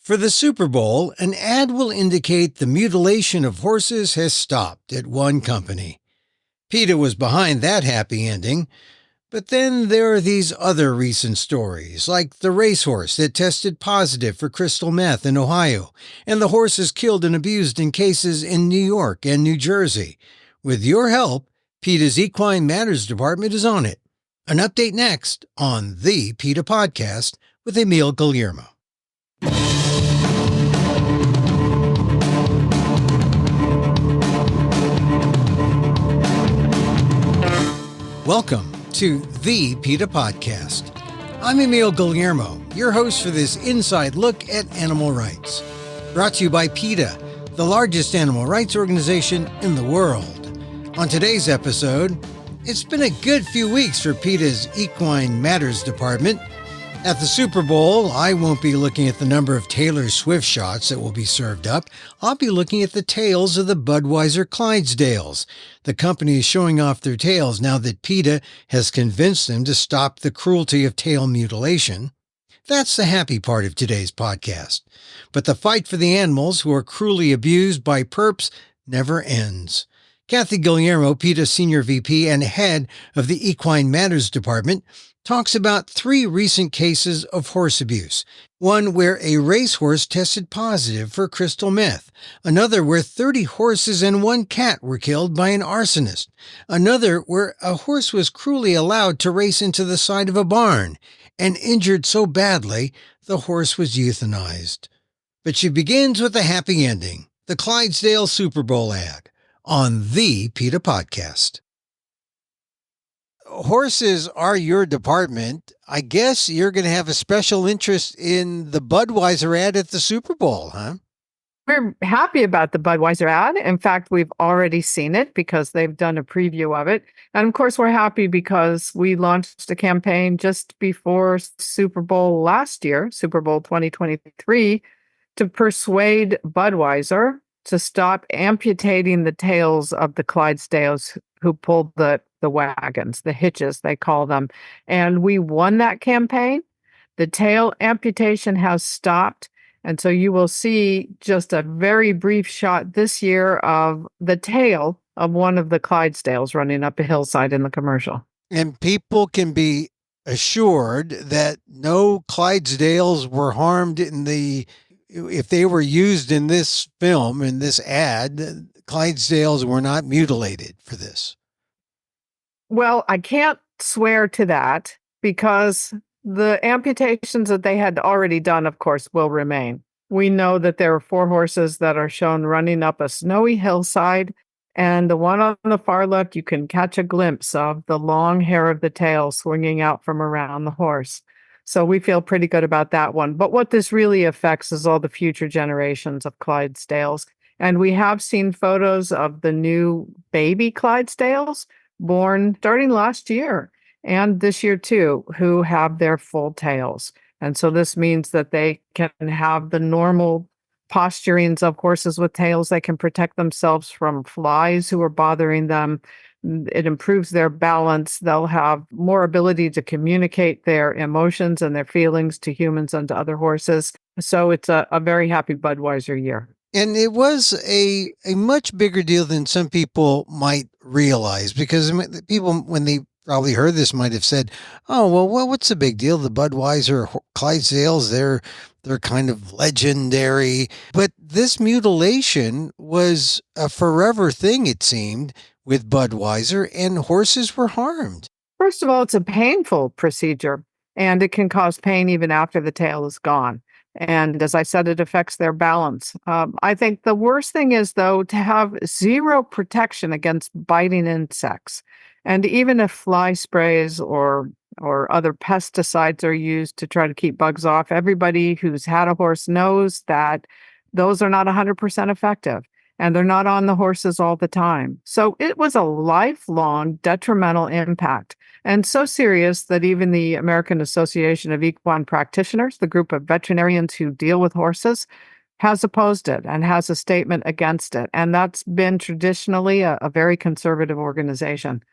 For the Super Bowl, an ad will indicate the mutilation of horses has stopped at one company. PETA was behind that happy ending. But then there are these other recent stories, like the racehorse that tested positive for crystal meth in Ohio, and the horses killed and abused in cases in New York and New Jersey. With your help, PETA's Equine Matters Department is on it. An update next on the PETA Podcast with Emil, Guillermo. Welcome to the PETA Podcast. I'm Emil Guillermo, your host for this inside look at animal rights. Brought to you by PETA, the largest animal rights organization in the world. On today's episode, it's been a good few weeks for PETA's Equine Matters Department. At the Super Bowl, I won't be looking at the number of Taylor Swift shots that will be served up. I'll be looking at the tails of the Budweiser Clydesdales. The company is showing off their tails now that PETA has convinced them to stop the cruelty of tail mutilation. That's the happy part of today's podcast. But the fight for the animals who are cruelly abused by perps never ends. Kathy Guillermo, PETA Senior VP and head of the Equine Matters Department, talks about 3 recent cases of horse abuse. One where a racehorse tested positive for crystal meth. Another where 30 horses and 1 cat were killed by an arsonist. Another where a horse was cruelly allowed to race into the side of a barn and injured so badly the horse was euthanized. But she begins with a happy ending, the Clydesdale Super Bowl ad on the PETA Podcast. Horses are your department. I guess you're going to have a special interest in the Budweiser ad at the Super Bowl, huh? We're happy about the Budweiser ad. In fact, we've already seen it because they've done a preview of it. And of course, we're happy because we launched a campaign just before Super Bowl last year, Super Bowl 2023, to persuade Budweiser to stop amputating the tails of the Clydesdales who pulled the wagons, the hitches, they call them. And we won that campaign. The tail amputation has stopped. And so you will see just a very brief shot this year of the tail of one of the Clydesdales running up a hillside in the commercial. And people can be assured that no Clydesdales were harmed if they were used in this film, in this ad, Clydesdales were not mutilated for this. Well, I can't swear to that because the amputations that they had already done, of course, will remain. We know that there are 4 horses that are shown running up a snowy hillside, and the one on the far left, you can catch a glimpse of the long hair of the tail swinging out from around the horse. So we feel pretty good about that one. But what this really affects is all the future generations of Clydesdales. And we have seen photos of the new baby Clydesdales born starting last year and this year too, who have their full tails. And so this means that they can have the normal posturings of horses with tails. They can protect themselves from flies who are bothering them. It improves their balance. They'll have more ability to communicate their emotions and their feelings to humans and to other horses. So it's a very happy Budweiser year. And it was a much bigger deal than some people might realize, because people, when they probably heard this, might have said, oh, well, what's the big deal? The Budweiser Clydesdales, they're kind of legendary. But this mutilation was a forever thing, it seemed, with Budweiser, and horses were harmed. First of all, it's a painful procedure, and it can cause pain even after the tail is gone. And as I said, it affects their balance. I think the worst thing is, though, to have zero protection against biting insects. And even if fly sprays or other pesticides are used to try to keep bugs off, everybody who's had a horse knows that those are not 100% effective. And they're not on the horses all the time. So it was a lifelong detrimental impact, and so serious that even the American Association of Equine Practitioners, the group of veterinarians who deal with horses, has opposed it and has a statement against it. And that's been traditionally a very conservative organization.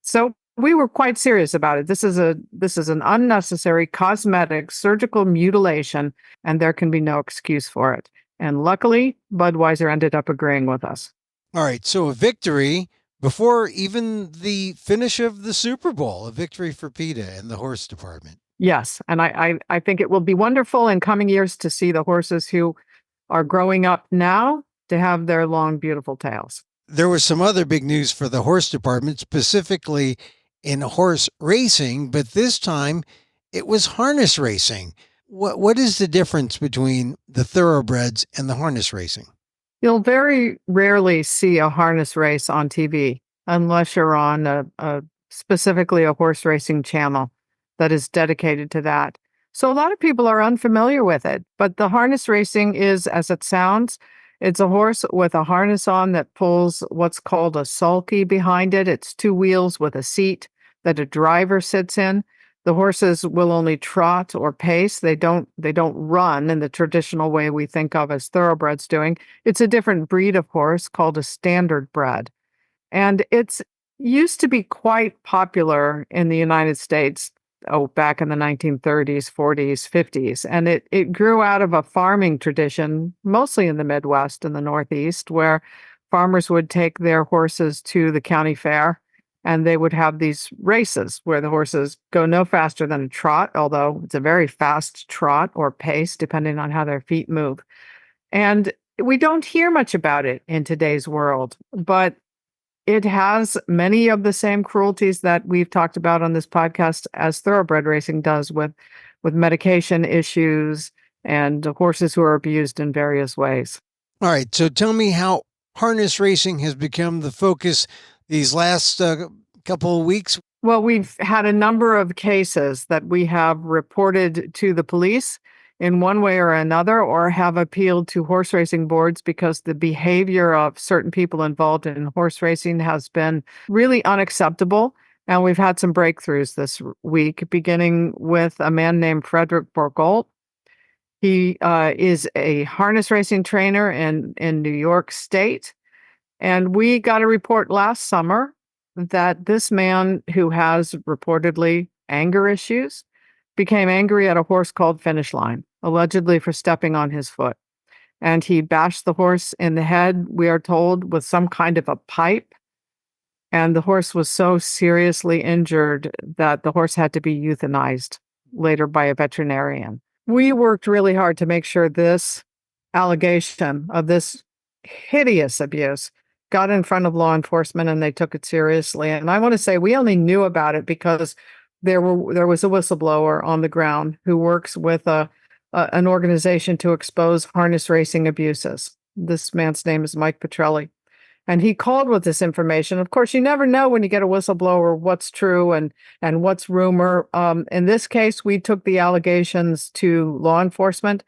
So We were quite serious about it. This is an unnecessary cosmetic surgical mutilation, and there can be no excuse for it. And luckily, Budweiser ended up agreeing with us. All right, so a victory before even the finish of the Super Bowl, a victory for PETA and the horse department. Yes, and I think it will be wonderful in coming years to see the horses who are growing up now to have their long, beautiful tails. There was some other big news for the horse department, specifically in horse racing, but this time it was harness racing. What is the difference between the thoroughbreds and the harness racing? You'll very rarely see a harness race on TV unless you're on specifically a horse racing channel that is dedicated to that. So a lot of people are unfamiliar with it, but the harness racing is, as it sounds, it's a horse with a harness on that pulls what's called a sulky behind it. It's two wheels with a seat that a driver sits in. The horses will only trot or pace. They don't run in the traditional way we think of as thoroughbreds doing. It's a different breed of horse called a standard bred. And it's used to be quite popular in the United States, back in the 1930s, 40s, 50s. And it grew out of a farming tradition, mostly in the Midwest and the Northeast, where farmers would take their horses to the county fair and they would have these races where the horses go no faster than a trot, although it's a very fast trot or pace, depending on how their feet move. And we don't hear much about it in today's world, but it has many of the same cruelties that we've talked about on this podcast as thoroughbred racing does, with medication issues and horses who are abused in various ways. All right, so tell me how harness racing has become the focus these last couple of weeks. Well, we've had a number of cases that we have reported to the police in one way or another, or have appealed to horse racing boards because the behavior of certain people involved in horse racing has been really unacceptable. And we've had some breakthroughs this week, beginning with a man named Frederick Borgolt. He is a harness racing trainer in New York State. And we got a report last summer that this man, who has reportedly anger issues, became angry at a horse called Finish Line, allegedly for stepping on his foot. And he bashed the horse in the head, we are told, with some kind of a pipe. And the horse was so seriously injured that the horse had to be euthanized later by a veterinarian. We worked really hard to make sure this allegation of this hideous abuse got in front of law enforcement, and they took it seriously. And I want to say we only knew about it because there was a whistleblower on the ground who works with an organization to expose harness racing abuses. This man's name is Mike Petrelli. And he called with this information. Of course, you never know when you get a whistleblower what's true and what's rumor. In this case, we took the allegations to law enforcement.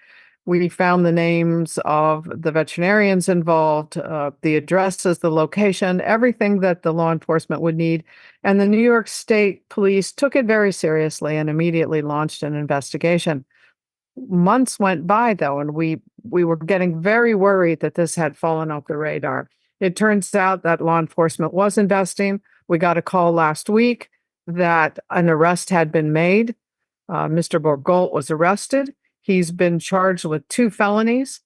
We found the names of the veterinarians involved, the addresses, the location, everything that the law enforcement would need. And the New York State Police took it very seriously and immediately launched an investigation. Months went by, though, and we were getting very worried that this had fallen off the radar. It turns out that law enforcement was investing. We got a call last week that an arrest had been made. Mr. Borgolt was arrested. He's been charged with 2 felonies.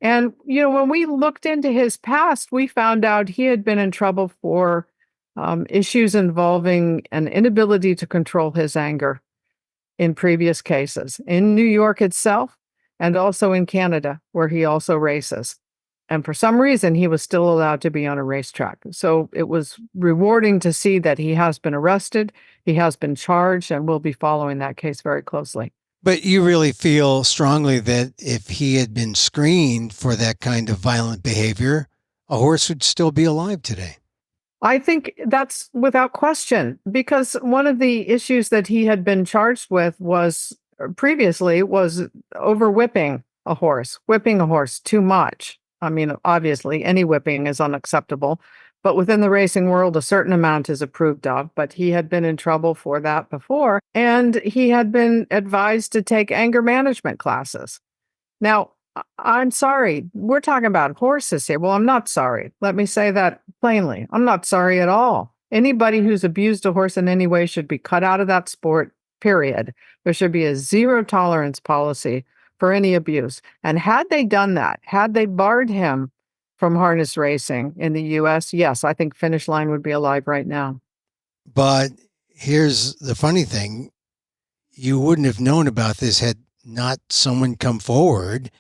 And, when we looked into his past, we found out he had been in trouble for issues involving an inability to control his anger in previous cases, in New York itself, and also in Canada, where he also races. And for some reason, he was still allowed to be on a racetrack. So it was rewarding to see that he has been arrested, he has been charged, and we'll be following that case very closely. But you really feel strongly that if he had been screened for that kind of violent behavior, a horse would still be alive today. I think that's without question, because one of the issues that he had been charged with previously was over whipping a horse too much. I mean, obviously, any whipping is unacceptable, but within the racing world, a certain amount is approved of. But he had been in trouble for that before, and he had been advised to take anger management classes. Now, I'm sorry, we're talking about horses here. Well, I'm not sorry. Let me say that plainly. I'm not sorry at all. Anybody who's abused a horse in any way should be cut out of that sport, period. There should be a zero tolerance policy for any abuse. And had they done that, had they barred him from harness racing in the US, yes, I think Finish Line would be alive right now. But here's the funny thing. You wouldn't have known about this had not someone come forward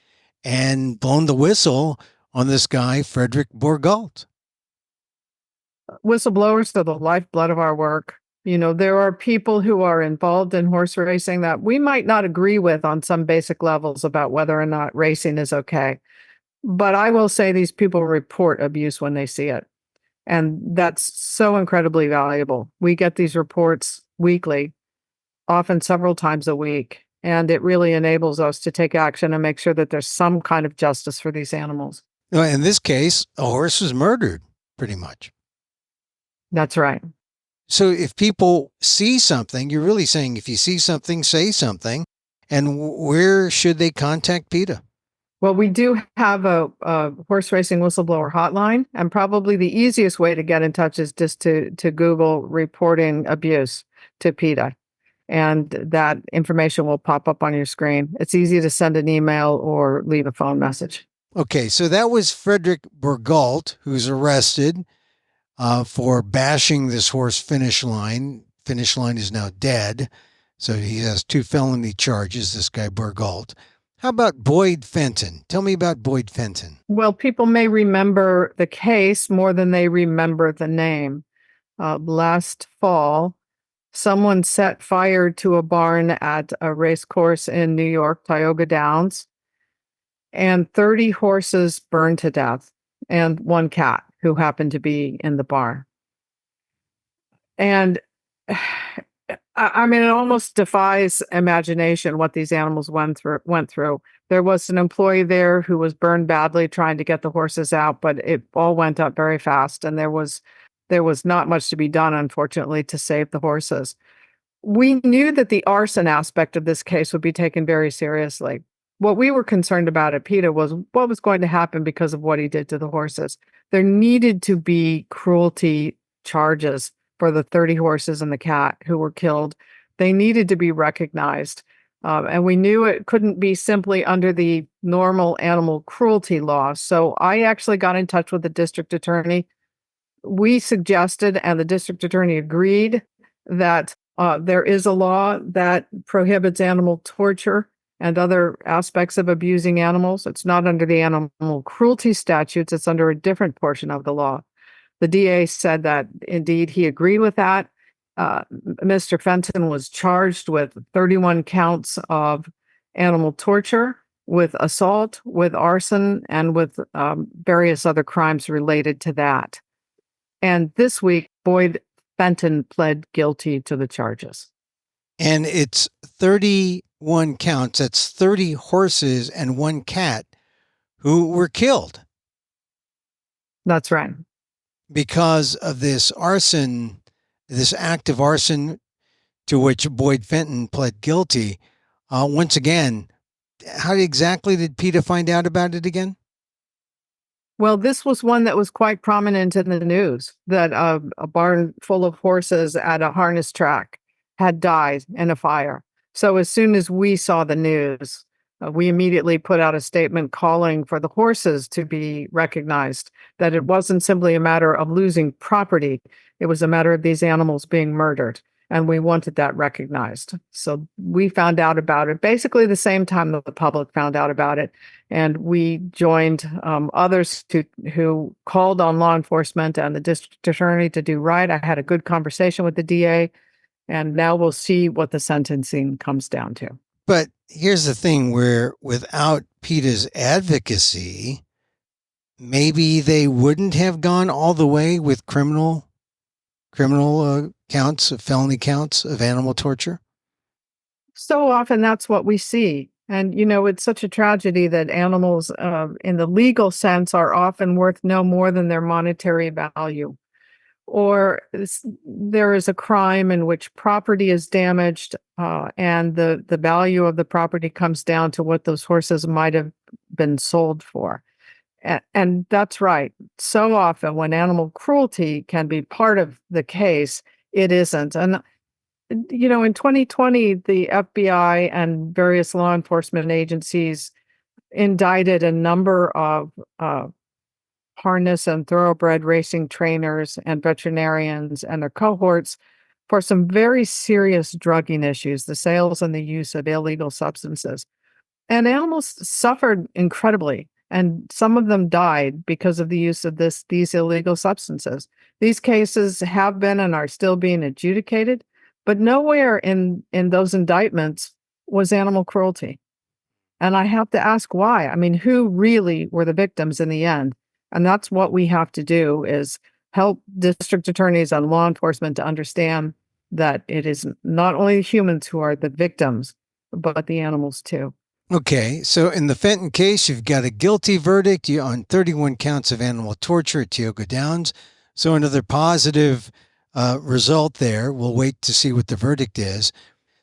and blown the whistle on this guy, Frederick Bourgault. Whistleblowers are the lifeblood of our work. There are people who are involved in horse racing that we might not agree with on some basic levels about whether or not racing is okay. But I will say these people report abuse when they see it. And that's so incredibly valuable. We get these reports weekly, often several times a week. And it really enables us to take action and make sure that there's some kind of justice for these animals. In this case, a horse was murdered, pretty much. That's right. So if people see something, you're really saying if you see something, say something. And where should they contact PETA? Well, we do have a horse racing whistleblower hotline, and probably the easiest way to get in touch is just to Google reporting abuse to PETA. And that information will pop up on your screen. It's easy to send an email or leave a phone message. Okay, so that was Frederick Bourgault, who's arrested for bashing this horse Finish Line. Finish Line is now dead, so he has 2 felony charges, this guy Bourgault. How about Boyd Fenton? Tell me about Boyd Fenton. Well, people may remember the case more than they remember the name. Last fall, someone set fire to a barn at a race course in New York, Tioga Downs, and 30 horses burned to death, and 1 cat who happened to be in the barn. And I mean, it almost defies imagination what these animals went through. There was an employee there who was burned badly trying to get the horses out, but it all went up very fast, and there was not much to be done, unfortunately, to save the horses. We knew that the arson aspect of this case would be taken very seriously. What we were concerned about at PETA was what was going to happen because of what he did to the horses. There needed to be cruelty charges for the 30 horses and the cat who were killed. They needed to be recognized. And we knew it couldn't be simply under the normal animal cruelty law. So I actually got in touch with the district attorney. We suggested, and the district attorney agreed, that there is a law that prohibits animal torture and other aspects of abusing animals. It's not under the animal cruelty statutes. It's under a different portion of the law. The DA said that indeed he agreed with that. Mr. Fenton was charged with 31 counts of animal torture, with assault, with arson, and with various other crimes related to that. And this week, Boyd Fenton pled guilty to the charges. And it's 31 counts. That's 30 horses and 1 cat who were killed. That's right. Because of this arson, this act of arson to which Boyd Fenton pled guilty. Once again, how exactly did PETA find out about it again? Well, this was one that was quite prominent in the news, that a barn full of horses at a harness track had died in a fire. So as soon as we saw the news, we immediately put out a statement calling for the horses to be recognized, that it wasn't simply a matter of losing property. It was a matter of these animals being murdered. And we wanted that recognized. So we found out about it basically the same time that the public found out about it. And we joined others who called on law enforcement and the district attorney to do right. I had a good conversation with the DA, and now we'll see what the sentencing comes down to. But here's the thing, where without PETA's advocacy, maybe they wouldn't have gone all the way with criminal counts, felony counts of animal torture. So often that's what we see. And, it's such a tragedy that animals in the legal sense are often worth no more than their monetary value. Or there is a crime in which property is damaged and the value of the property comes down to what those horses might have been sold for. And that's right. So often when animal cruelty can be part of the case, it isn't. And, in 2020, the FBI and various law enforcement agencies indicted a number of harness and thoroughbred racing trainers and veterinarians and their cohorts for some very serious drugging issues, the sales and the use of illegal substances. And animals suffered incredibly, and some of them died because of the use of these illegal substances. These cases have been and are still being adjudicated, but nowhere in those indictments was animal cruelty. And I have to ask why. I mean, who really were the victims in the end? And that's what we have to do, is help district attorneys and law enforcement to understand that it is not only the humans who are the victims, but the animals too. Okay, so in the Fenton case, you've got a guilty verdict on 31 counts of animal torture at Tioga Downs. So another positive result there. We'll wait to see what the verdict is.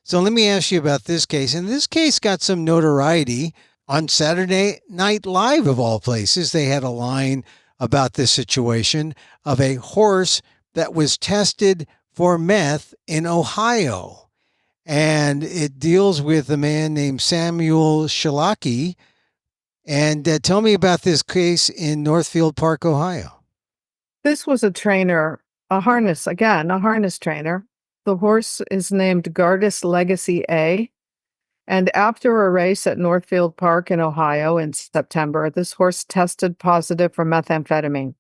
So let me ask you about this case. And this case got some notoriety on Saturday Night Live, of all places. They had a line about this situation of a horse that was tested for meth in Ohio. And it deals with a man named Samuel Shalaki. And tell me about this case in Northfield Park, Ohio. This was a trainer, a harness trainer. The horse is named Gardus Legacy A. And after a race at Northfield Park in Ohio in September, this horse tested positive for methamphetamine.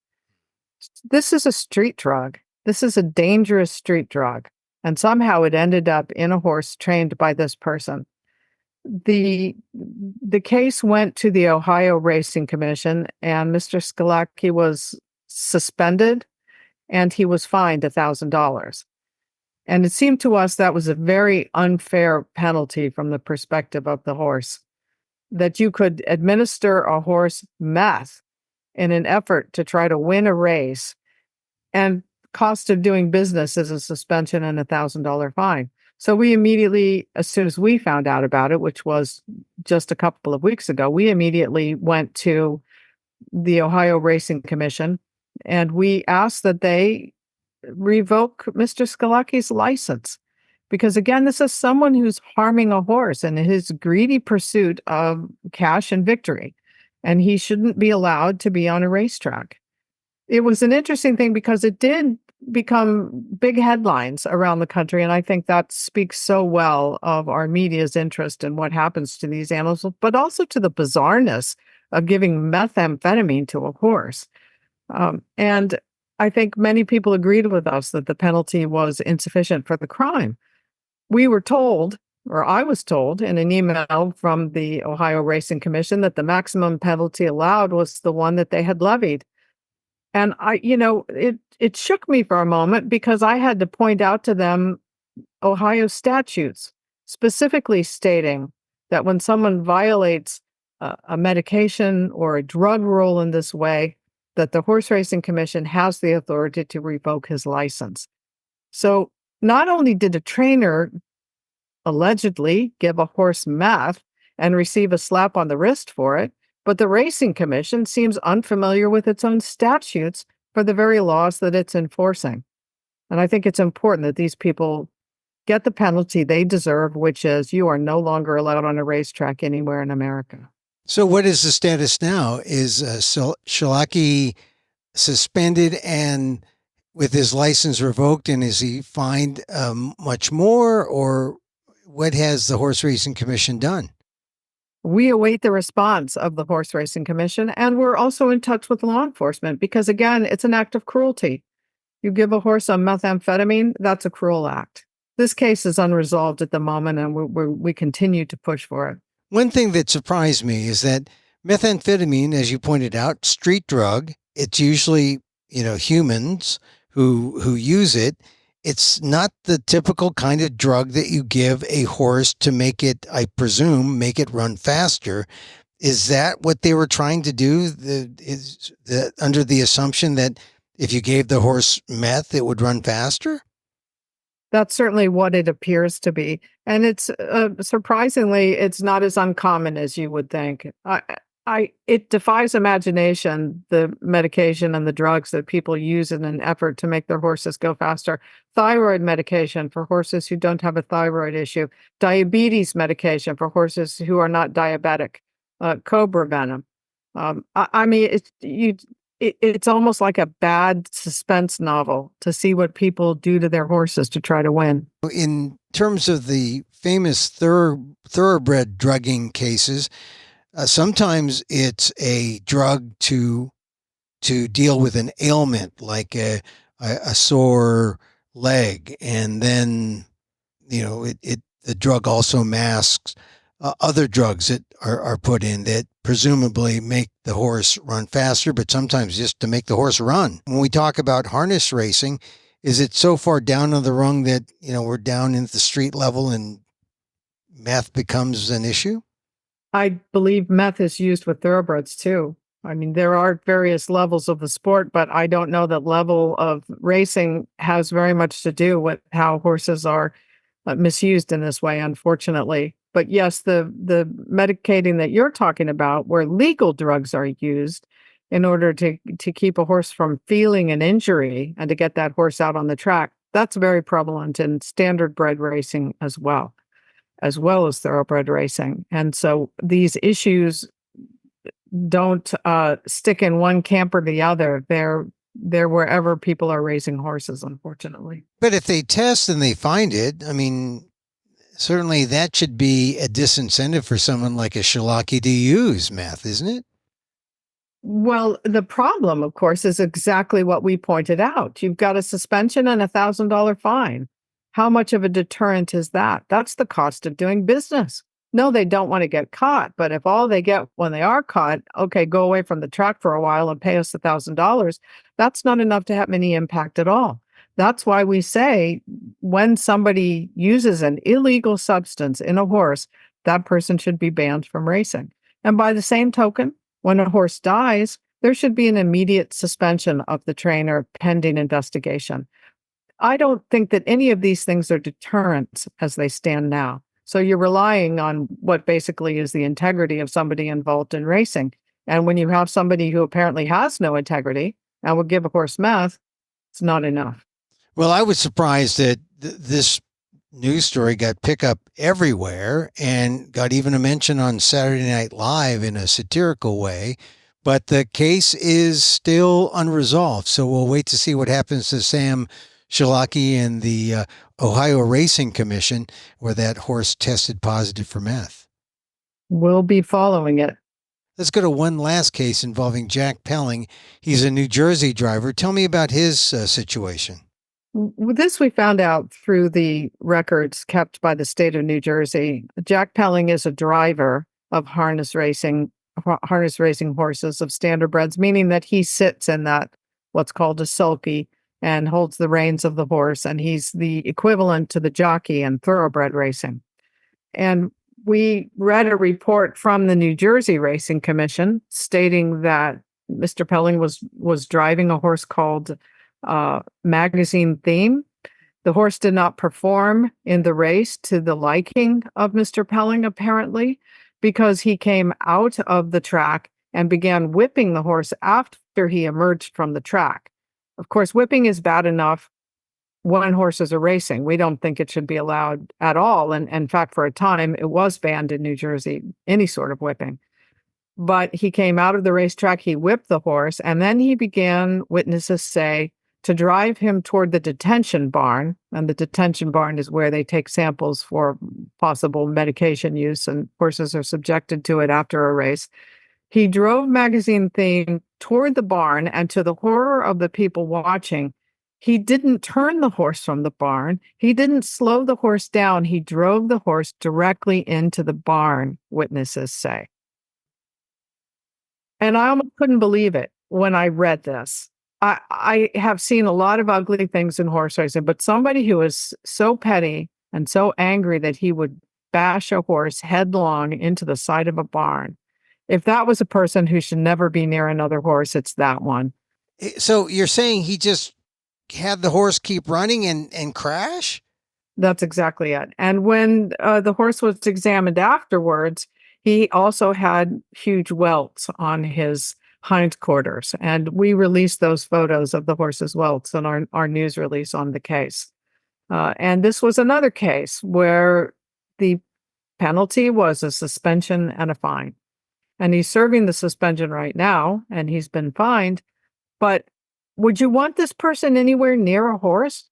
This is a street drug. This is a dangerous street drug. And somehow it ended up in a horse trained by this person. The case went to the Ohio Racing Commission, and Mr. Skalaki was suspended, and he was fined $1,000. And it seemed to us that was a very unfair penalty from the perspective of the horse, that you could administer a horse meth in an effort to try to win a race, and cost of doing business is a suspension and $1,000 fine. So we immediately, as soon as we found out about it, which was just a couple of weeks ago, we immediately went to the Ohio Racing Commission and we asked that they revoke Mr. Skalaki's license. Because again, this is someone who's harming a horse in his greedy pursuit of cash and victory, and he shouldn't be allowed to be on a racetrack. It was an interesting thing because it did become big headlines around the country. And I think that speaks so well of our media's interest in what happens to these animals, but also to the bizarreness of giving methamphetamine to a horse. And I think many people agreed with us that the penalty was insufficient for the crime. We were told, or I was told in an email from the Ohio Racing Commission, that the maximum penalty allowed was the one that they had levied. And it shook me for a moment because I had to point out to them Ohio statutes specifically stating that when someone violates a medication or a drug rule in this way, that the Horse Racing Commission has the authority to revoke his license. So not only did a trainer allegedly give a horse meth and receive a slap on the wrist for it, but the Racing Commission seems unfamiliar with its own statutes for the very laws that it's enforcing. And I think it's important that these people get the penalty they deserve, which is you are no longer allowed on a racetrack anywhere in America. So what is the status now? Is Shalaki suspended and with his license revoked, and is he fined much more, or what has the Horse Racing Commission done? We await the response of the Horse Racing Commission, and we're also in touch with law enforcement because, again, it's an act of cruelty. You give a horse a methamphetamine, that's a cruel act. This case is unresolved at the moment, and we continue to push for it. One thing that surprised me is that methamphetamine, as you pointed out, street drug, it's usually, humans who use it. It's not the typical kind of drug that you give a horse to make it, I presume, make it run faster. Is that what they were trying to do? Under the assumption that if you gave the horse meth, it would run faster? That's certainly what it appears to be. And it's surprisingly, it's not as uncommon as you would think. It defies imagination, the medication and the drugs that people use in an effort to make their horses go faster. Thyroid medication for horses who don't have a thyroid issue, diabetes medication for horses who are not diabetic, cobra venom. I mean, it's almost like a bad suspense novel to see what people do to their horses to try to win. In terms of the famous thoroughbred drugging cases, sometimes it's a drug to deal with an ailment like a sore leg, and then the drug also masks other drugs that are put in that presumably make the horse run faster, but sometimes just to make the horse run. When we talk about harness racing, is it so far down on the rung that we're down into the street level and meth becomes an issue? I believe meth is used with thoroughbreds too. I mean, there are various levels of the sport, but I don't know that level of racing has very much to do with how horses are misused in this way, unfortunately. But yes, the medicating that you're talking about, where legal drugs are used in order to keep a horse from feeling an injury and to get that horse out on the track, that's very prevalent in standard bred racing as well as thoroughbred racing. And so these issues don't stick in one camp or the other. They're wherever people are raising horses, unfortunately. But if they test and they find it, I mean, certainly that should be a disincentive for someone like a Shilaki to use meth, isn't it? Well, the problem, of course, is exactly what we pointed out. You've got a suspension and $1,000 fine. How much of a deterrent is that? That's the cost of doing business. No, they don't want to get caught, but if all they get when they are caught, okay, go away from the track for a while and pay us $1,000, that's not enough to have any impact at all. That's why we say when somebody uses an illegal substance in a horse, that person should be banned from racing. And by the same token, when a horse dies, there should be an immediate suspension of the trainer pending investigation. I don't think that any of these things are deterrents as they stand now. So you're relying on what basically is the integrity of somebody involved in racing. And when you have somebody who apparently has no integrity and will give a horse meth, it's not enough. Well, I was surprised that this news story got picked up everywhere and got even a mention on Saturday Night Live in a satirical way. But the case is still unresolved. So we'll wait to see what happens to Sam Shilaki and the Ohio Racing Commission, where that horse tested positive for meth. We'll be following it. Let's go to one last case involving Jack Pelling. He's a New Jersey driver. Tell me about his situation. This we found out through the records kept by the state of New Jersey. Jack Pelling is a driver of harness racing horses of standardbreds, meaning that he sits in that what's called a sulky and holds the reins of the horse, and he's the equivalent to the jockey in thoroughbred racing. And we read a report from the New Jersey Racing Commission stating that Mr. Pelling was driving a horse called Magazine Theme. The horse did not perform in the race to the liking of Mr. Pelling, apparently, because he came out of the track and began whipping the horse after he emerged from the track. Of course, whipping is bad enough when horses are racing. We don't think it should be allowed at all. And in fact, for a time, it was banned in New Jersey, any sort of whipping. But he came out of the racetrack, he whipped the horse, and then he began, witnesses say, to drive him toward the detention barn. And the detention barn is where they take samples for possible medication use, and horses are subjected to it after a race. He drove Magazine Theme toward the barn, and to the horror of the people watching, he didn't turn the horse from the barn. He didn't slow the horse down. He drove the horse directly into the barn, witnesses say. And I almost couldn't believe it when I read this. I have seen a lot of ugly things in horse racing, but somebody who is so petty and so angry that he would bash a horse headlong into the side of a barn. If that was a person who should never be near another horse, it's that one. So you're saying he just had the horse keep running and crash? That's exactly it. And when the horse was examined afterwards, He also had huge welts on his hindquarters, and we released those photos of the horse's welts in our news release on the case. And this was another case where the penalty was a suspension and a fine. And he's serving the suspension right now, and he's been fined. But would you want this person anywhere near a horse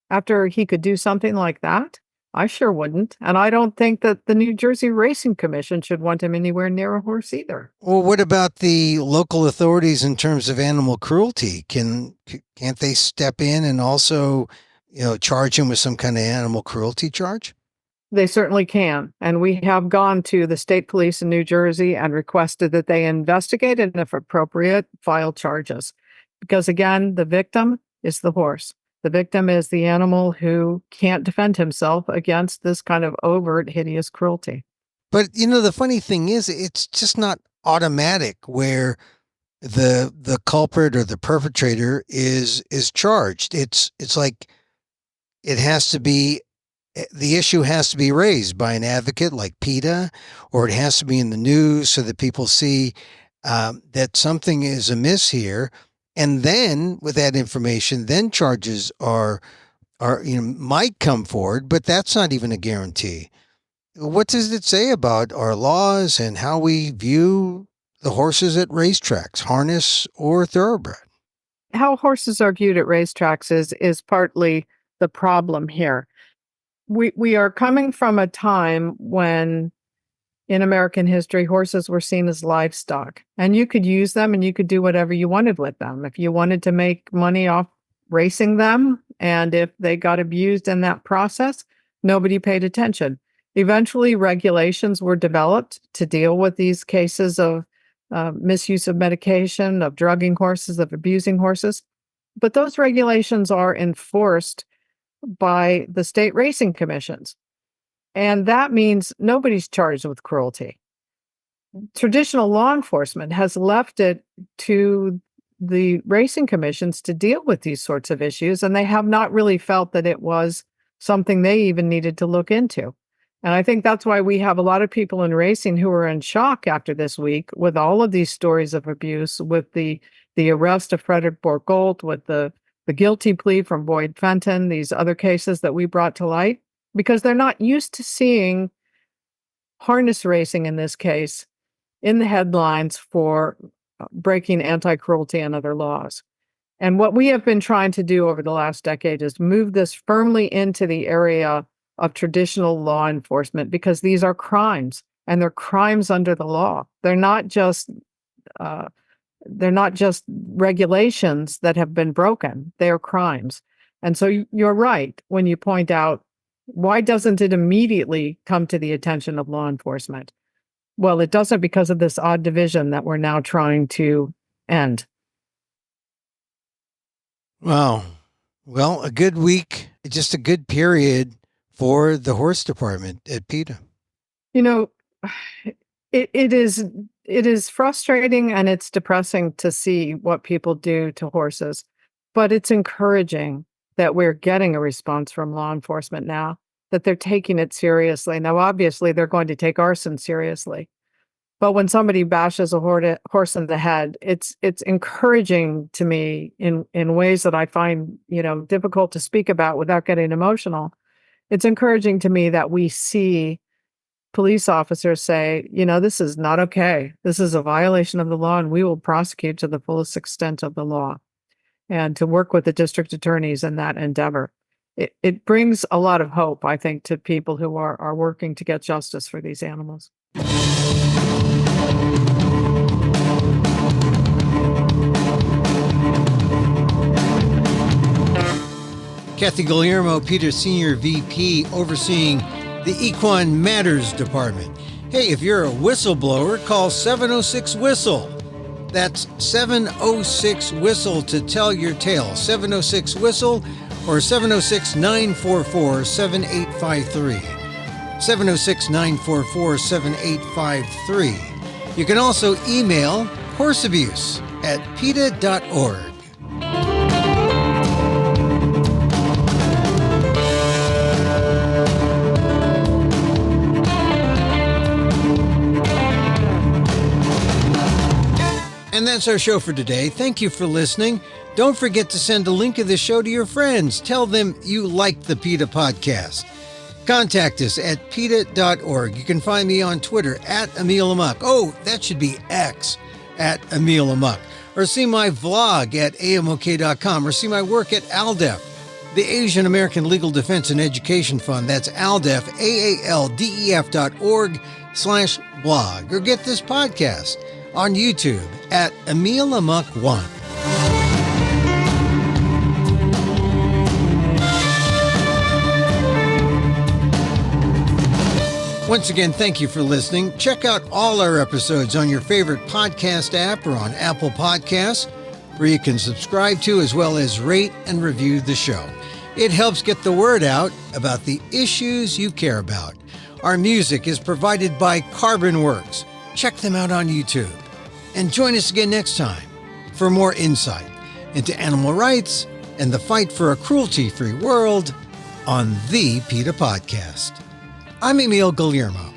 after he could do something like that? I sure wouldn't. And I don't think that the New Jersey Racing Commission should want him anywhere near a horse either. Well, what about the local authorities in terms of animal cruelty? Can't they step in and also, charge him with some kind of animal cruelty charge? They certainly can. And we have gone to the state police in New Jersey and requested that they investigate and, if appropriate, file charges. Because again, the victim is the horse. The victim is the animal who can't defend himself against this kind of overt, hideous cruelty. But, the funny thing is, it's just not automatic where the culprit or the perpetrator is charged. It's like it has to be, the issue has to be raised by an advocate like PETA, or it has to be in the news so that people see that something is amiss here. And then with that information, then charges are might come forward, but that's not even a guarantee. What does it say about our laws and how we view the horses at racetracks, harness or thoroughbred? How horses are viewed at racetracks is partly the problem here. We are coming from a time when, in American history, horses were seen as livestock, and you could use them and you could do whatever you wanted with them. If you wanted to make money off racing them, and if they got abused in that process, nobody paid attention. Eventually, regulations were developed to deal with these cases of misuse of medication, of drugging horses, of abusing horses. But those regulations are enforced by the state racing commissions. And that means nobody's charged with cruelty. Traditional law enforcement has left it to the racing commissions to deal with these sorts of issues, and they have not really felt that it was something they even needed to look into. And I think that's why we have a lot of people in racing who are in shock after this week with all of these stories of abuse, with the arrest of Frederick Borgolt, with the guilty plea from Boyd Fenton, these other cases that we brought to light, because they're not used to seeing harness racing in this case in the headlines for breaking anti-cruelty and other laws. And what we have been trying to do over the last decade is move this firmly into the area of traditional law enforcement, because these are crimes, and they're crimes under the law. They're not just regulations that have been broken. They are crimes. And so you're right when you point out, why doesn't it immediately come to the attention of law enforcement? Well, it doesn't, because of this odd division that we're now trying to end. Wow. Well, a good week, just a good period for the horse department at PETA. It is frustrating and it's depressing to see what people do to horses, but it's encouraging that we're getting a response from law enforcement now, that they're taking it seriously. Now, obviously, they're going to take arson seriously, but when somebody bashes a horse in the head, it's encouraging to me in ways that I find difficult to speak about without getting emotional. It's encouraging to me that we see police officers say, this is not okay. This is a violation of the law, and we will prosecute to the fullest extent of the law, and to work with the district attorneys in that endeavor. It brings a lot of hope, I think, to people who are working to get justice for these animals. Kathy Guillermo, PETA Senior VP, overseeing the Equine Matters Department. Hey, if you're a whistleblower, call 706-WHISTLE. That's 706-WHISTLE to tell your tale. 706-WHISTLE or 706-944-7853. 706-944-7853. You can also email horseabuse@peta.org. And that's our show for today. Thank you for listening. Don't forget to send a link of this show to your friends. Tell them you liked the PETA Podcast. Contact us at PETA.org. You can find me on Twitter at Emil Amok. Oh, that should be X at Emil Amok. Or see my vlog at amok.com, or see my work at ALDEF, the Asian American Legal Defense and Education Fund. That's ALDEF, AALDEF.org/blog. Or get this podcast on YouTube at Emil Amok 1. Once again, thank you for listening. Check out all our episodes on your favorite podcast app or on Apple Podcasts, where you can subscribe to as well as rate and review the show. It helps get the word out about the issues you care about. Our music is provided by Carbon Works. Check them out on YouTube. And join us again next time for more insight into animal rights and the fight for a cruelty-free world on the PETA Podcast. I'm Emil Guillermo.